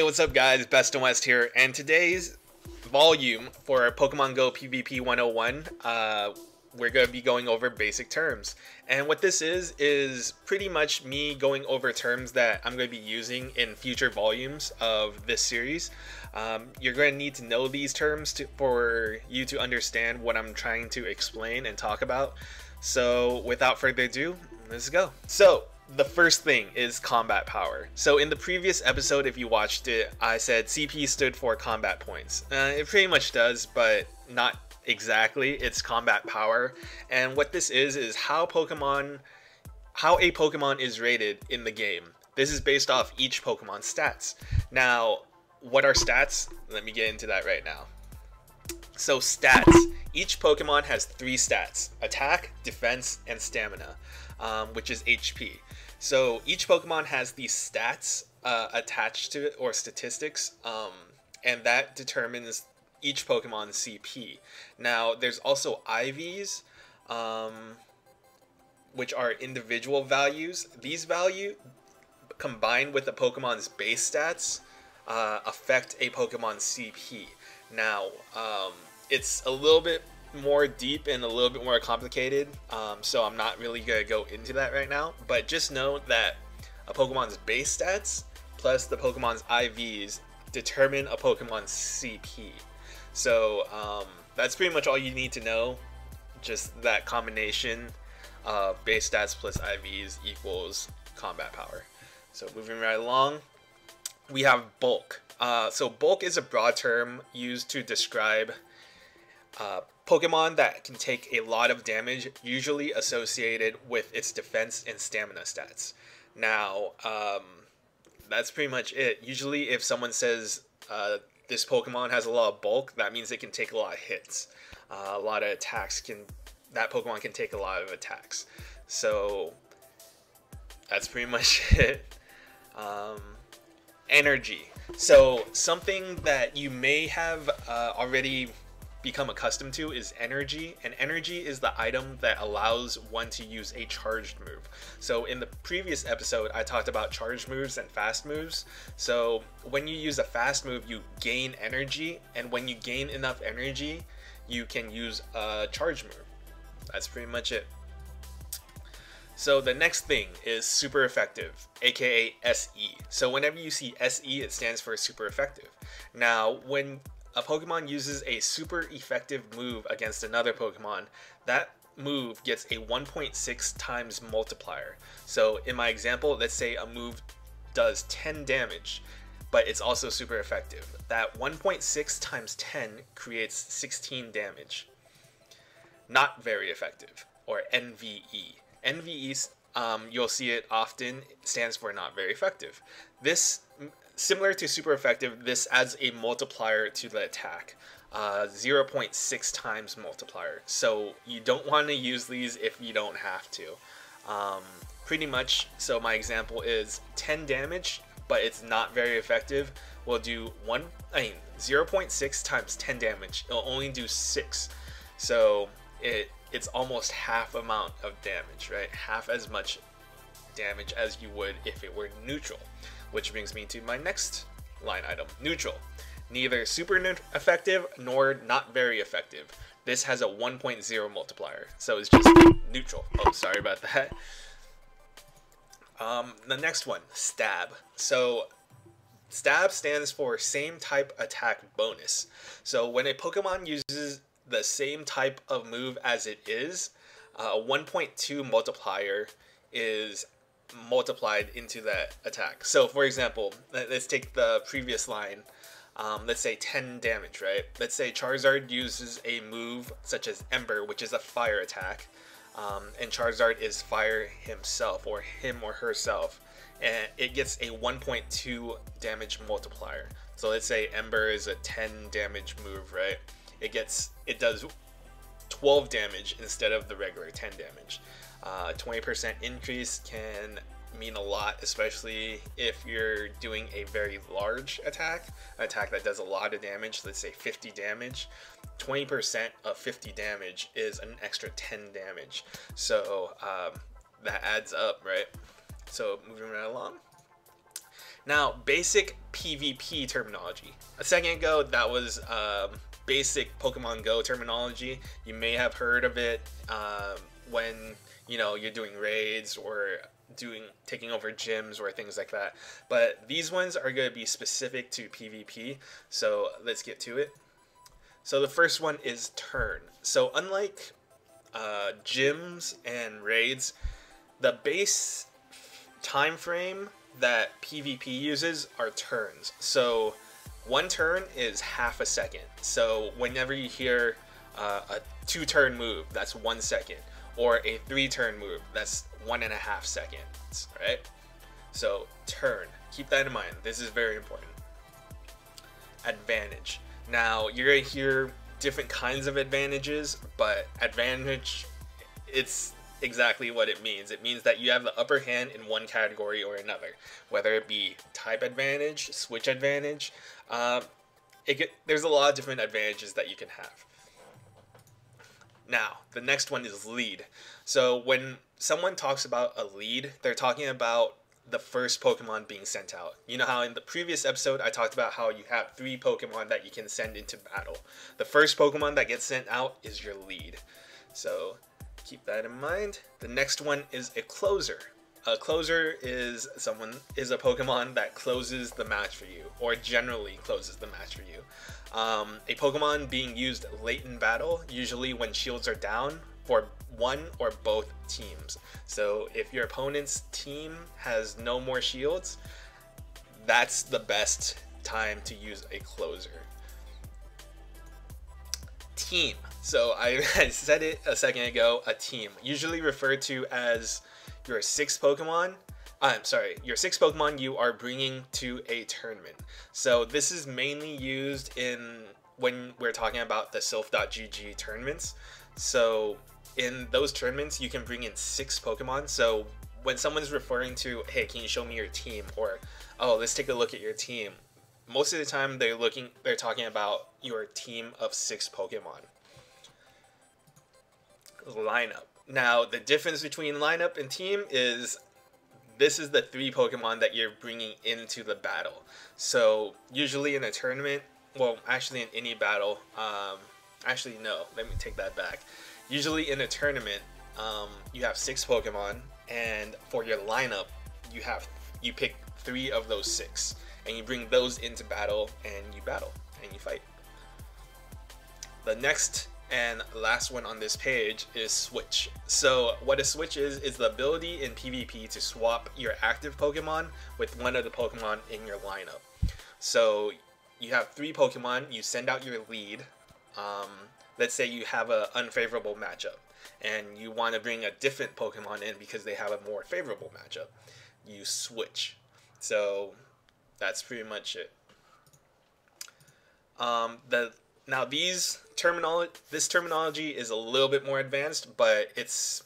what's up guys, Bestinwest here, and today's volume for Pokemon Go PvP 101, we're going to be going over basic terms. And what this is pretty much me going over terms that I'm going to be using in future volumes of this series. You're going to need to know these terms for you to understand what I'm trying to explain and talk about. So without further ado, let's go. So the first thing is combat power. So in the previous episode, if you watched it, I said CP stood for combat points. It pretty much does, but not exactly. It's combat power. And what this is how a Pokemon is rated in the game. This is based off each Pokemon's stats. Now, what are stats? Let me get into that right now. So stats. Each Pokemon has 3 stats: attack, defense, and stamina, which is HP. So each Pokemon has these stats attached to it, or statistics, and that determines each Pokemon's CP. Now there's also IVs, which are individual values. These values combined with the Pokemon's base stats affect a Pokemon's CP. Now it's a little bit more deep and a little bit more complicated, so I'm not really gonna go into that right now, but just know that a Pokemon's base stats plus the Pokemon's IVs determine a Pokemon's CP. So that's pretty much all you need to know. Just that combination of base stats plus IVs equals combat power. So moving right along, we have bulk. So bulk is a broad term used to describe Pokemon that can take a lot of damage, usually associated with its defense and stamina stats. Now, that's pretty much it. Usually if someone says this Pokemon has a lot of bulk, that means it can take a lot of hits. A lot of attacks that Pokemon can take a lot of attacks. So that's pretty much it. Energy. So something that you may have already become accustomed to is energy, and energy is the item that allows one to use a charged move. So in the previous episode I talked about charged moves and fast moves. So when you use a fast move, you gain energy, and when you gain enough energy you can use a charge move. That's pretty much it. So the next thing is super effective, aka SE. So whenever you see SE, it stands for super effective. Now when a Pokemon uses a super effective move against another Pokemon, that move gets a 1.6 times multiplier. So in my example, let's say a move does 10 damage, but it's also super effective. That 1.6 times 10 creates 16 damage. Not very effective, or NVE. NVE, you'll see it often, stands for not very effective. This, similar to super effective, this adds a multiplier to the attack, 0.6 times multiplier. So you don't want to use these if you don't have to. Pretty much, so my example is 10 damage, but it's not very effective. We'll do 0.6 times 10 damage. It'll only do 6. So it's almost half amount of damage, right? Half as much damage as you would if it were neutral. Which brings me to my next line item, neutral. Neither super effective nor not very effective. This has a 1.0 multiplier, so it's just neutral. Oh, sorry about that. The next one, stab. So stab stands for same type attack bonus. So when a Pokemon uses the same type of move as it is, a 1.2 multiplier is multiplied into that attack. So for example, let's take the previous line. Let's say 10 damage, right? Let's say Charizard uses a move such as Ember, which is a fire attack, and Charizard is fire himself, or him or herself, and it gets a 1.2 damage multiplier. So let's say Ember is a 10 damage move, right? It does 12 damage instead of the regular 10 damage. 20% increase can mean a lot, especially if you're doing a very large attack, an attack that does a lot of damage. Let's say 50 damage. 20% of 50 damage is an extra 10 damage. So that adds up, right? So moving right along. Now, basic PvP terminology. A second ago, that was basic Pokemon Go terminology. You may have heard of it when you're doing raids or taking over gyms or things like that. But these ones are going to be specific to PvP. So let's get to it. So the first one is turn. So unlike gyms and raids, the base time frame that PvP uses are turns. So one turn is half a second. So whenever you hear a 2-turn move, that's 1 second, or a 3-turn move, that's 1.5 seconds, right? So turn, keep that in mind. This is very important. Advantage. Now you're gonna hear different kinds of advantages, but advantage, it's exactly what it means. It means that you have the upper hand in one category or another, whether it be type advantage, switch advantage. There's a lot of different advantages that you can have. Now, the next one is lead. So when someone talks about a lead, they're talking about the first Pokemon being sent out. You know how in the previous episode I talked about how you have 3 Pokemon that you can send into battle. The first Pokemon that gets sent out is your lead. So keep that in mind. The next one is a closer. A closer is a Pokemon that closes the match for you, or generally closes the match for you. A Pokemon being used late in battle, usually when shields are down, for one or both teams. So if your opponent's team has no more shields, that's the best time to use a closer. Team. So I said it a second ago, a team, usually referred to as your 6 Pokemon. Your 6 Pokemon you are bringing to a tournament. So this is mainly used when we're talking about the Silph.gg tournaments. So in those tournaments, you can bring in 6 Pokemon. So when someone's referring to, hey, can you show me your team? Or, oh, let's take a look at your team. Most of the time they're talking about your team of 6 Pokemon. Lineup. Now, the difference between lineup and team is this is the 3 Pokemon that you're bringing into the battle. So usually in a tournament, well, actually in any battle, actually no, let me take that back. Usually in a tournament, you have 6 Pokemon, and for your lineup, you pick 3 of those 6, and you bring those into battle, and you fight. The next and last one on this page is switch. So what a switch is the ability in PvP to swap your active Pokemon with one of the Pokemon in your lineup. So you have 3 Pokemon, you send out your lead. Let's say you have an unfavorable matchup and you want to bring a different Pokemon in because they have a more favorable matchup. You switch. So that's pretty much it. Now this terminology is a little bit more advanced, but it's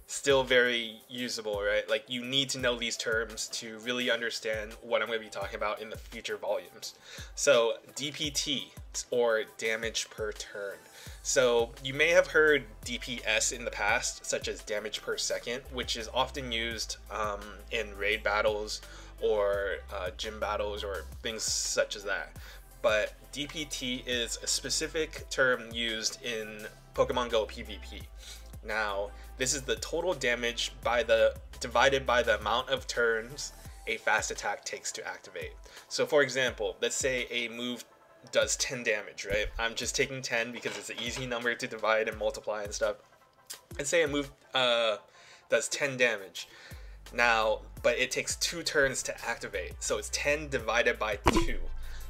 still very usable, right? Like, you need to know these terms to really understand what I'm going to be talking about in the future volumes. So DPT, or damage per turn. So you may have heard DPS in the past, such as damage per second, which is often used in raid battles or gym battles or things such as that. But DPT is a specific term used in Pokemon Go PvP. Now, this is the total damage divided by the amount of turns a fast attack takes to activate. So for example, let's say a move does 10 damage, right? I'm just taking 10 because it's an easy number to divide and multiply and stuff. Let's say a move does 10 damage. Now, but it takes 2 turns to activate. So it's 10 divided by 2.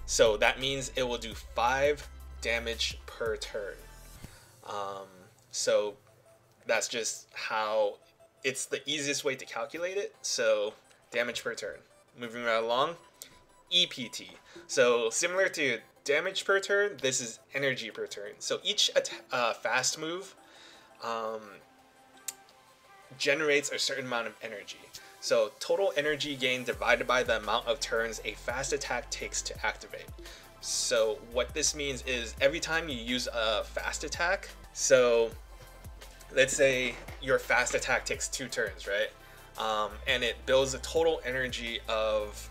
So that means it will do 5 damage per turn. So that's just how it's the easiest way to calculate it. So damage per turn. Moving right along, EPT. So similar to damage per turn, this is energy per turn. So each fast move generates a certain amount of energy. So total energy gain divided by the amount of turns a fast attack takes to activate. So what this means is every time you use a fast attack, so let's say your fast attack takes 2 turns, right? And it builds a total energy of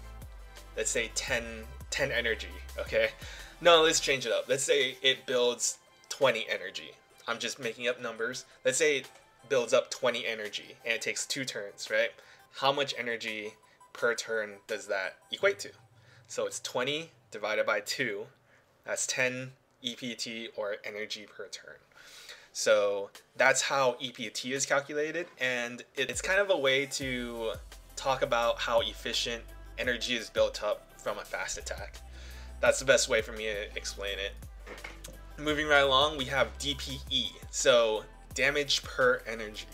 let's say 10 energy, okay? No, let's change it up. Let's say it builds 20 energy. I'm just making up numbers. Let's say it builds up 20 energy and it takes 2 turns, right? How much energy per turn does that equate to? So it's 20 divided by 2. That's 10 EPT, or energy per turn. So that's how EPT is calculated, and it's kind of a way to talk about how efficient energy is built up from a fast attack. That's the best way for me to explain it. Moving right along, we have DPE, so damage per energy.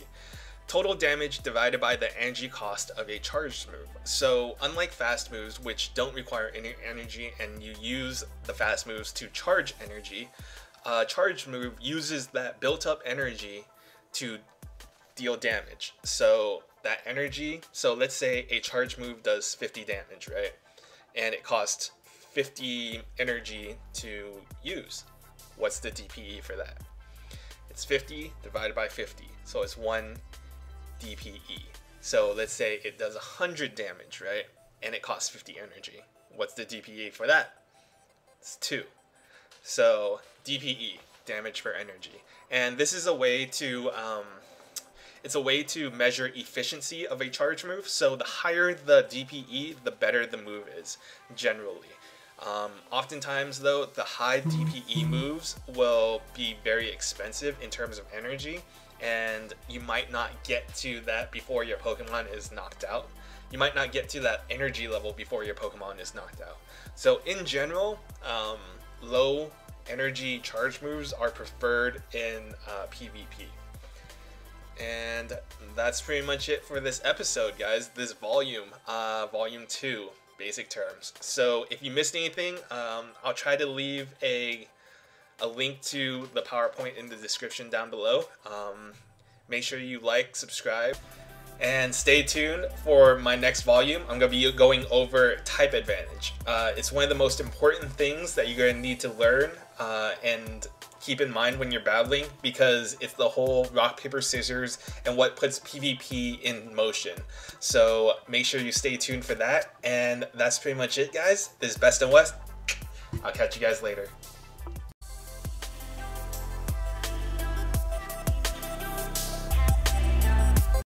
Total damage divided by the energy cost of a charged move. So unlike fast moves, which don't require any energy and you use the fast moves to charge energy, a charged move uses that built up energy to deal damage. So that energy, so let's say a charged move does 50 damage, right? And it costs 50 energy to use. What's the DPE for that? It's 50 divided by 50, so it's 1 DPE. So let's say it does 100 damage, right? And it costs 50 energy. What's the DPE for that? It's 2. So DPE, damage per energy. And this is a way to it's a way to measure efficiency of a charge move. So the higher the DPE, the better the move is, generally. Oftentimes though, the high DPE moves will be very expensive in terms of energy, and you might not get to that before your Pokemon is knocked out. You might not get to that energy level before your Pokemon is knocked out. So in general, low energy charge moves are preferred in PvP. And that's pretty much it for this episode, guys. This volume 2. Basic terms. So if you missed anything, I'll try to leave a link to the PowerPoint in the description down below. Make sure you like, subscribe, and stay tuned for my next volume. I'm going to be going over type advantage. It's one of the most important things that you're going to need to learn and keep in mind when you're battling, because it's the whole rock, paper, scissors and what puts PvP in motion. So make sure you stay tuned for that. And that's pretty much it, guys. This is Bestinwest. I'll catch you guys later.